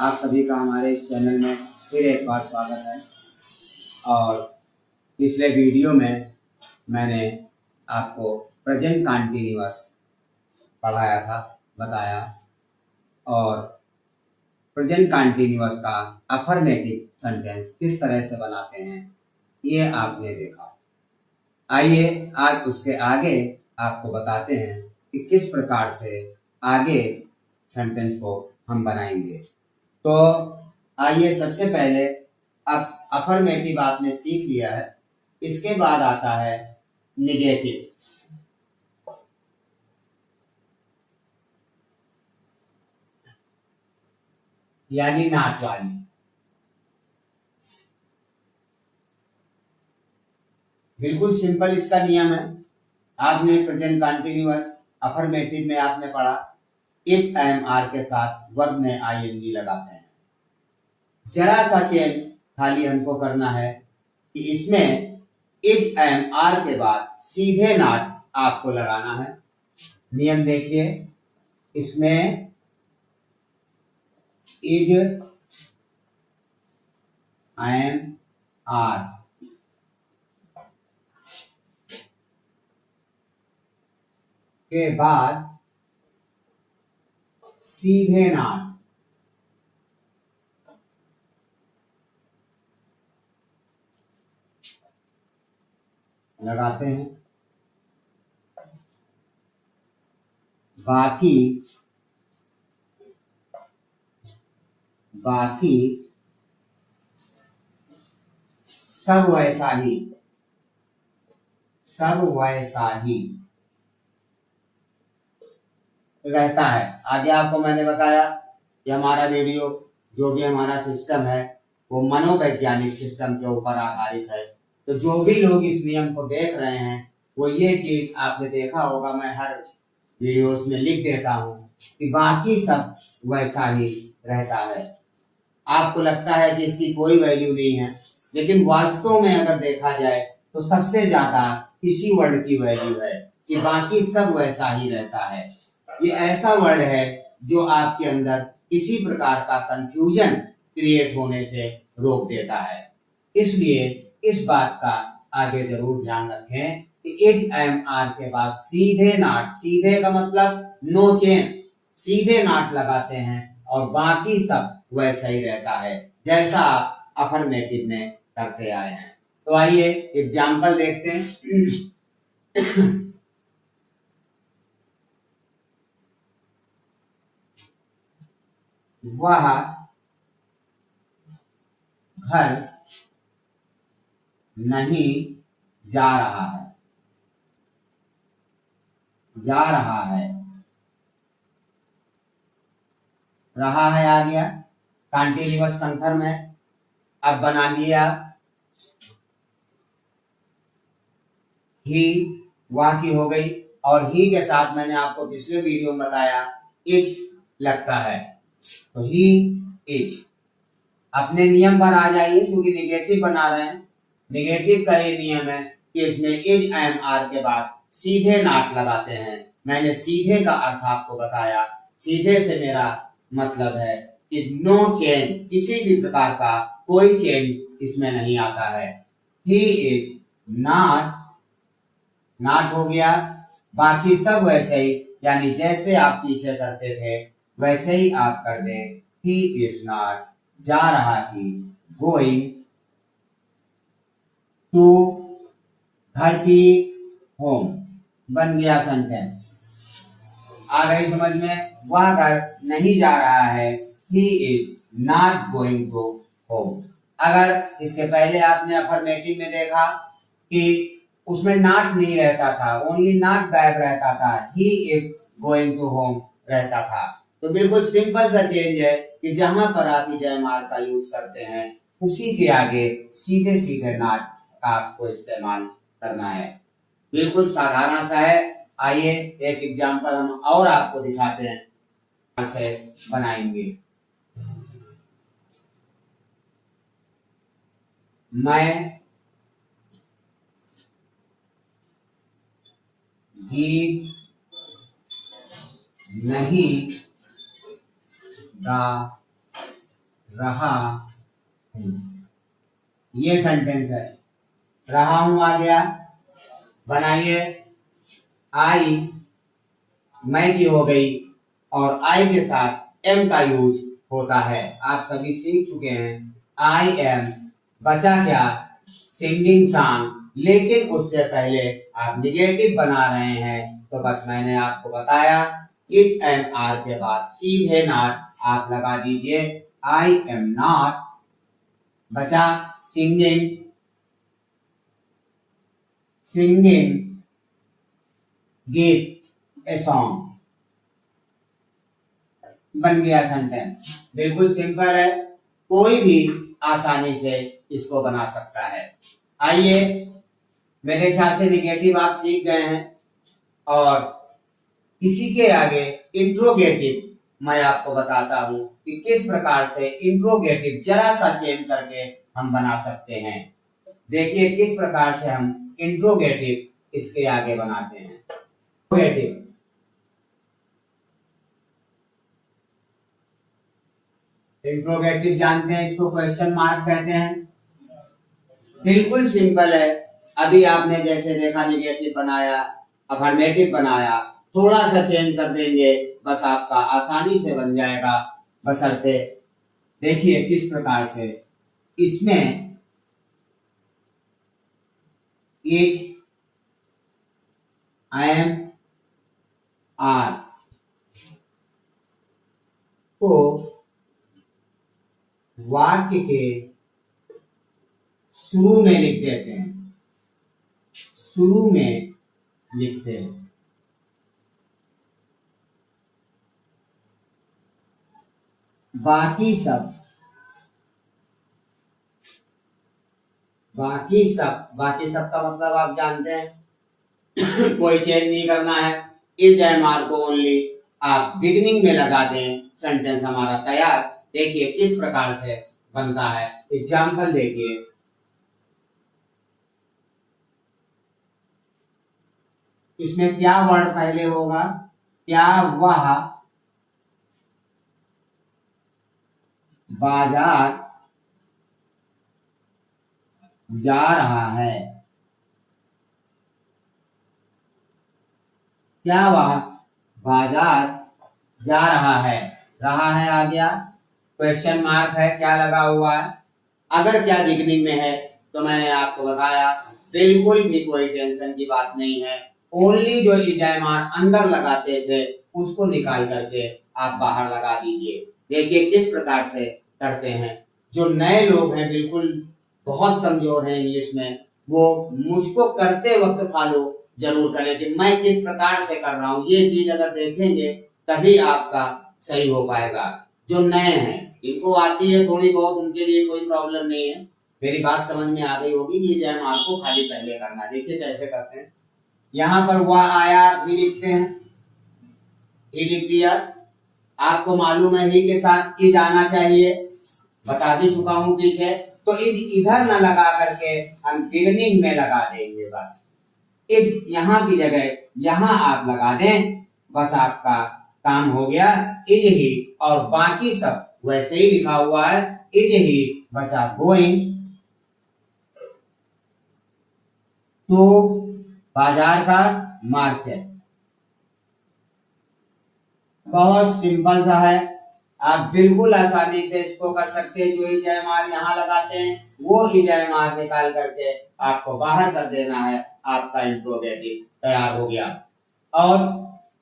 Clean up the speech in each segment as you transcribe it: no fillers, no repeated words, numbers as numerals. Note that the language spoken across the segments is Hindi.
आप सभी का हमारे इस चैनल में फिर एक बार स्वागत है। और पिछले वीडियो में मैंने आपको प्रेजेंट कंटीन्यूअस पढ़ाया था, बताया, और प्रेजेंट कंटीन्यूअस का अफर्मेटिव सेंटेंस किस तरह से बनाते हैं ये आपने देखा। आइए आज उसके आगे आपको बताते हैं कि किस प्रकार से आगे सेंटेंस को हम बनाएंगे। तो आइए सबसे पहले अब अफर्मेटिव आपने सीख लिया है, इसके बाद आता है निगेटिव। यानी नाट वाली। बिल्कुल सिंपल इसका नियम है। आपने प्रेजेंट कंटीन्यूअस अफर्मेटिव में आपने पढ़ा, इफ एम आर के साथ वर्ब में आईएनजी लगाते हैं। जरा सा चेंज खाली हमको करना है कि इसमें इज एम आर के बाद सीधे नॉट आपको लगाना है। नियम देखिए, इसमें इज एम आर के बाद सीधे नॉट लगाते हैं। बाकी सब वैसा ही रहता है। आगे आपको मैंने बताया कि हमारा वीडियो जो भी हमारा सिस्टम है वो मनोवैज्ञानिक सिस्टम के ऊपर आधारित है। तो जो भी लोग इस नियम को देख रहे हैं वो ये चीज आपने देखा होगा, मैं हर वीडियोस में लिख देता हूँ कि बाकी सब वैसा ही रहता है। आपको लगता है कि इसकी कोई वैल्यू नहीं है, लेकिन वास्तव में अगर देखा जाए तो सबसे ज्यादा इसी वर्ड की वैल्यू है कि बाकी सब वैसा ही रहता है। ये ऐसा वर्ड है जो आपके अंदर इसी प्रकार का कंफ्यूजन क्रिएट होने से रोक देता है। इसलिए इस बात का आगे जरूर ध्यान रखें कि इज एम आर के बाद सीधे नॉट, सीधे का मतलब नो चेंज, सीधे नॉट लगाते हैं और बाकी सब वैसा ही रहता है जैसा आप अफर्मेटिव में करते आए हैं। तो आइए एग्जाम्पल देखते हैं। वह घर नहीं जा रहा है, रहा है आ गया, कंटीन्यूअस कंफर्म है। अब बना लिया ही, वह की हो गई, और ही के साथ मैंने आपको पिछले वीडियो में बताया इज लगता है, तो ही इज। अपने नियम पर आ जाइए, क्योंकि निगेटिव बना रहे हैं। निगेटिव का ये नियम है कि इसमें इज एम आर के बाद सीधे नॉट लगाते हैं। मैंने सीधे का अर्थ आपको बताया। सीधे से मेरा मतलब है कि नो चेंज, किसी भी प्रकार का कोई चेंज इसमें नहीं आता है। ही इज नॉट, नॉट हो गया, बाकी सब वैसे ही, यानी जैसे आप पीछे करते थे वैसे ही आप कर दें। ही इज नॉट, जा रहा थी, गोइंग टू, घर की, होम, बन गया सेंटेंस। आ गई समझ में? वह घर नहीं जा रहा है, he is not going to home. अगर इसके पहले आपने अफर्मेटिव में देखा कि उसमें नॉट नहीं रहता था, ओनली नॉट गायब रहता था, he is going to home रहता था। तो बिल्कुल सिंपल सा चेंज है कि जहां पर आप इजमाल का यूज करते हैं उसी के आगे सीधे सीधे नॉट आपको इस्तेमाल करना है। बिल्कुल साधारण सा है। आइए एक एग्जांपल हम और आपको दिखाते हैं, कैसे बनाएंगे। मैं गीत नहीं गा रहा हूं, ये सेंटेंस है। रहा हूं आ गया, बनाइए आई, मैं की हो गई, और आई के साथ एम का यूज होता है, आप सभी सीख चुके हैं। आई एम, बचा क्या, सिंगिंग सॉन्ग, लेकिन उससे पहले आप निगेटिव बना रहे हैं, तो बस मैंने आपको बताया इज एंड आर के बाद सीधे नॉट आप लगा दीजिए। आई एम नॉट, बचा singing, singing give a song, बन गया सेंटेंस। बिल्कुल सिंपल है, कोई भी आसानी से इसको बना सकता है। आइए, मेरे ख्याल से निगेटिव आप सीख गए हैं, और इसी के आगे इंट्रोगेटिव मैं आपको बताता हूं कि किस प्रकार से इंट्रोगेटिव जरा सा चेंज करके हम बना सकते हैं। देखिए किस प्रकार से हम इंट्रोगेटिव इसके आगे बनाते हैं। इंट्रोगेटिव, इंट्रोगेटिव जानते हैं, इसको क्वेश्चन मार्क कहते हैं। बिल्कुल सिंपल है, अभी आपने जैसे देखा निगेटिव बनाया, अफर्मेटिव बनाया, थोड़ा सा चेंज कर देंगे, बस आपका आसानी से बन जाएगा। बशर्ते देखिए किस प्रकार से इसमें इज, एम, आर को वाक्य के शुरू में लिख देते हैं, शुरू में लिखते हैं। बाकी सब, बाकी सब, बाकी सब का मतलब आप जानते हैं कोई चेंज नहीं करना है। इज एम आर को ओनली आप बिगिनिंग में लगा दें, सेंटेंस हमारा तैयार। देखिए किस प्रकार से बनता है, एग्जाम्पल देखिए। इसमें क्या वर्ड पहले होगा, क्या वह बाजार जा रहा है, क्या वह बाजार जा रहा है आ गया, क्वेश्चन मार्क है, क्या लगा हुआ है। अगर क्या बिगनिंग में है तो मैंने आपको बताया बिल्कुल भी कोई टेंशन की बात नहीं है, ओनली जो इजामार अंदर लगाते थे उसको निकाल करके आप बाहर लगा दीजिए। देखिए किस प्रकार से करते हैं। जो नए लोग हैं, बिल्कुल बहुत कमजोर हैं इंग्लिश में, वो मुझको करते वक्त फॉलो जरूर करें कि मैं किस प्रकार से कर रहा हूँ। ये चीज अगर देखेंगे तभी आपका सही हो पाएगा। जो नए हैं इनको आती है थोड़ी बहुत, उनके लिए कोई प्रॉब्लम नहीं है। मेरी बात समझ में आ गई होगी कि जैम आपको खाली पहले करना। देखिए कैसे करते हैं। यहाँ पर वह आया भी लिखते हैं, ही लिख दिया। आपको मालूम है ही के साथ इज आना चाहिए, बता भी चुका हूं पीछे। तो इज इधर न लगा करके हम बिगनिंग में लगा देंगे। बस इज यहाँ की जगह यहाँ आप लगा दें, बस आपका काम हो गया। इज ही, और बाकी सब वैसे ही लिखा हुआ है, इज ही बचा गोइंग टू बाजार का मार्केट। बहुत सिंपल सा है, आप बिल्कुल आसानी से इसको कर सकते हैं। जो इजामार यहाँ लगाते हैं वो इजामार निकाल करके आपको बाहर कर देना है, आपका इंट्रोगेटिव तैयार हो गया। और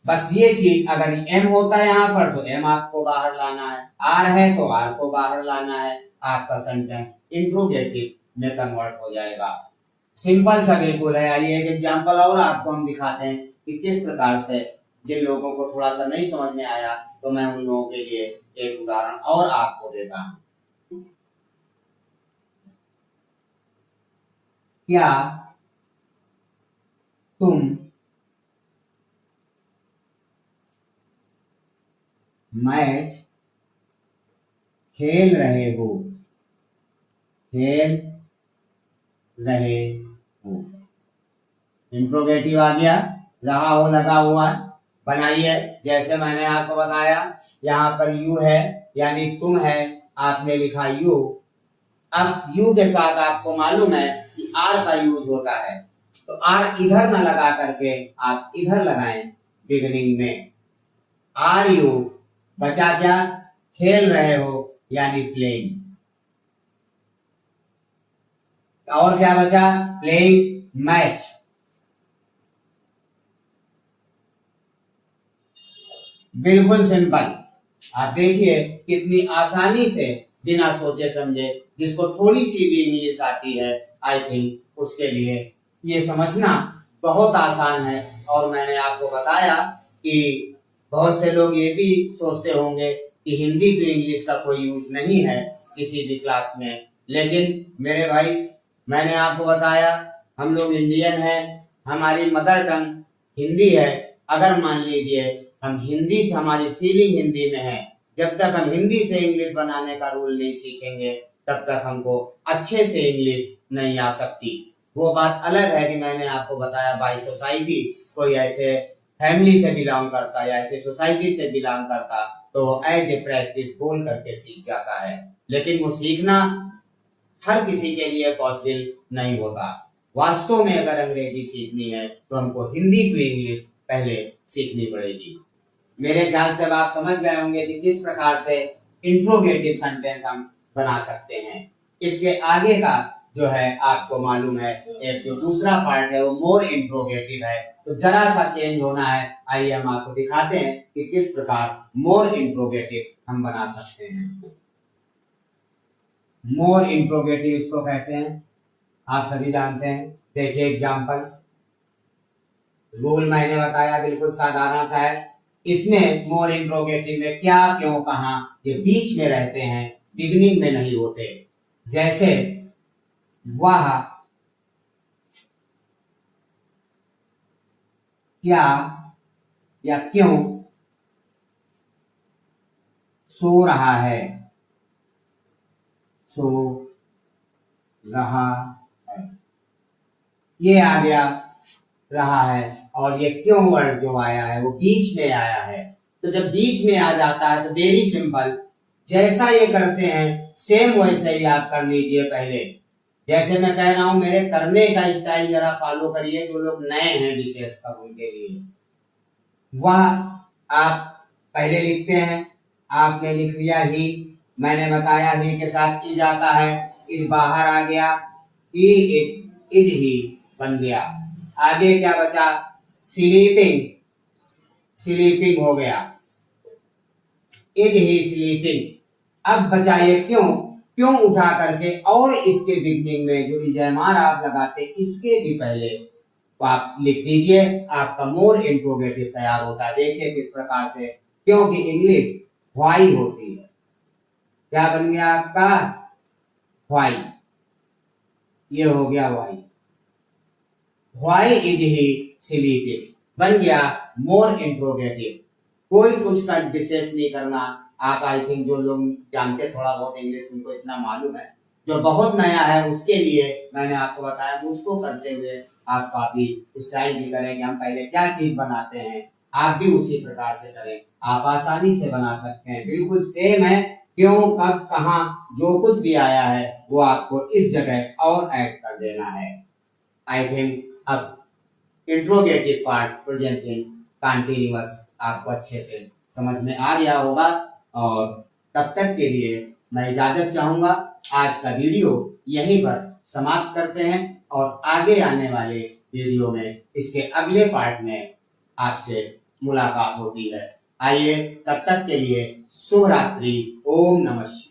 बस ये चीज, अगर एम होता है यहाँ पर तो एम आपको बाहर लाना है, आर है तो आर को बाहर लाना है, आपका सेंटेंस इंट्रोगेटिव में कन्वर्ट हो जाएगा। सिंपल सा बिल्कुल है। आइए एक एग्जांपल और आपको हम दिखाते हैं कि किस प्रकार से, जिन लोगों को थोड़ा सा नहीं समझ में आया तो मैं उन लोगों के लिए एक उदाहरण और आपको देता हूं। क्या तुम मैच खेल रहे हो, खेल रहे हो। इंट्रोगेटिव आ गया, रहा हो लगा हुआ। बनाइए जैसे मैंने आपको बताया, यहाँ पर यू है यानी तुम है, आपने लिखा यू। अब यू के साथ आपको मालूम है कि आर का यूज होता है, तो आर इधर ना लगा करके आप इधर लगाएं बिगनिंग में। आर यू बचा क्या? खेल रहे हो यानी प्लेइंग। और क्या बचा? Playing match. बिल्कुल सिंपल। आप देखिए कितनी आसानी से बिना सोचे समझे, जिसको थोड़ी सी भी इंग्लिश आती है आई थिंक उसके लिए ये समझना बहुत आसान है। और मैंने आपको बताया कि बहुत से लोग ये भी सोचते होंगे कि हिंदी तो इंग्लिश का कोई यूज नहीं है किसी भी क्लास में, लेकिन मेरे भाई मैंने आपको बताया हम लोग इंडियन हैं, हमारी मदर टंग हिंदी है। अगर मान लीजिए हम हिंदी से, हमारी फीलिंग हिंदी में है, जब तक हम हिंदी से इंग्लिश बनाने का रूल नहीं सीखेंगे तब तक हमको अच्छे से इंग्लिश नहीं आ सकती। वो बात अलग है कि मैंने आपको बताया बाई सोसाइटी, कोई ऐसे फैमिली से बिलोंग करता या ऐसे सोसाइटी से बिलोंग करता तो एज ए प्रैक्टिस बोल करके सीख जाता है, लेकिन वो सीखना हर किसी के लिए पॉसिबल नहीं होता। वास्तव में अगर अंग्रेजी सीखनी है तो हमको हिंदी टू इंग्लिश पहले सीखनी पड़ेगी। मेरे ख्याल से अब आप समझ गए होंगे कि किस प्रकार से इंट्रोगेटिव सेंटेंस हम बना सकते हैं। इसके आगे का जो है आपको मालूम है, एक जो दूसरा पार्ट है वो मोर इंट्रोगेटिव है, तो जरा सा चेंज होना है। आइए हम आपको दिखाते हैं कि किस प्रकार मोर इंट्रोगेटिव हम बना सकते हैं। मोर इंट्रोगेटिव इसको कहते हैं, आप सभी जानते हैं। देखिए एग्जाम्पल, रूल मैंने बताया बिल्कुल साधारण सा है। इसमें मोर इंट्रोगेटिव में क्या, क्यों, कहां, ये बीच में रहते हैं, बिगनिंग में नहीं होते। जैसे वह क्या या क्यों सो रहा है, सो रहा है, ये आ गया रहा है। और ये क्यों वर्ड जो आया है वो बीच में आया है। तो जब बीच में आ जाता है तो वेरी सिंपल, जैसा ये करते हैं सेम वैसे ही आप कर लीजिए। पहले जैसे मैं कह रहा हूं, मेरे करने का स्टाइल जरा फॉलो करिए, जो लोग नए हैं विशेष कर उनके लिए। वह आप पहले लिखते हैं, आपने लिख लिया ही, मैंने बताया ही के साथ इज आता है, इज बाहर आ गया, इज ही बन गया। आगे क्या बचा? स्लीपिंग, स्लीपिंग हो गया, इज ही स्लीपिंग। अब बचा ये क्यों, क्यों उठा करके और इसके बिगनिंग में जो इजमार आप लगाते इसके भी पहले तो आप लिख दीजिए, आपका मोर इंट्रोगेटिव तैयार होता है। देखिए किस प्रकार से, क्योंकि इंग्लिश व्हाई होती है। क्या बन गया आपका? व्हाई, ये हो गया why. Why is he sleeping बन गया मोर इंट्रोगेटिव। कोई कुछ का विशेष नहीं करना। आप आई थिंक जो लोग जानते थोड़ा बहुत इंग्लिश उनको इतना मालूम है, जो बहुत नया है उसके लिए मैंने आपको बताया, मुझको करते हुए आप काफी स्टाइल भी करेंगे। हम पहले क्या चीज बनाते हैं आप भी उसी प्रकार से करें, आप आसानी से बना सकते हैं। बिल्कुल सेम है, क्यों, कब, कहां, जो कुछ भी आया है वो आपको इस जगह और ऐड कर देना है। आई थिंक अब इंट्रोगेटिव पार्ट प्रेजेंटिंग कंटीन्यूअस आपको अच्छे से समझ में आ गया होगा। और तब तक के लिए मैं इजाजत चाहूंगा। आज का वीडियो यहीं पर समाप्त करते हैं और आगे आने वाले वीडियो में इसके अगले पार्ट में आपसे मुलाकात होती है। आइए तब तक के लिए शुभ रात्रि। ओम नमः शिवाय।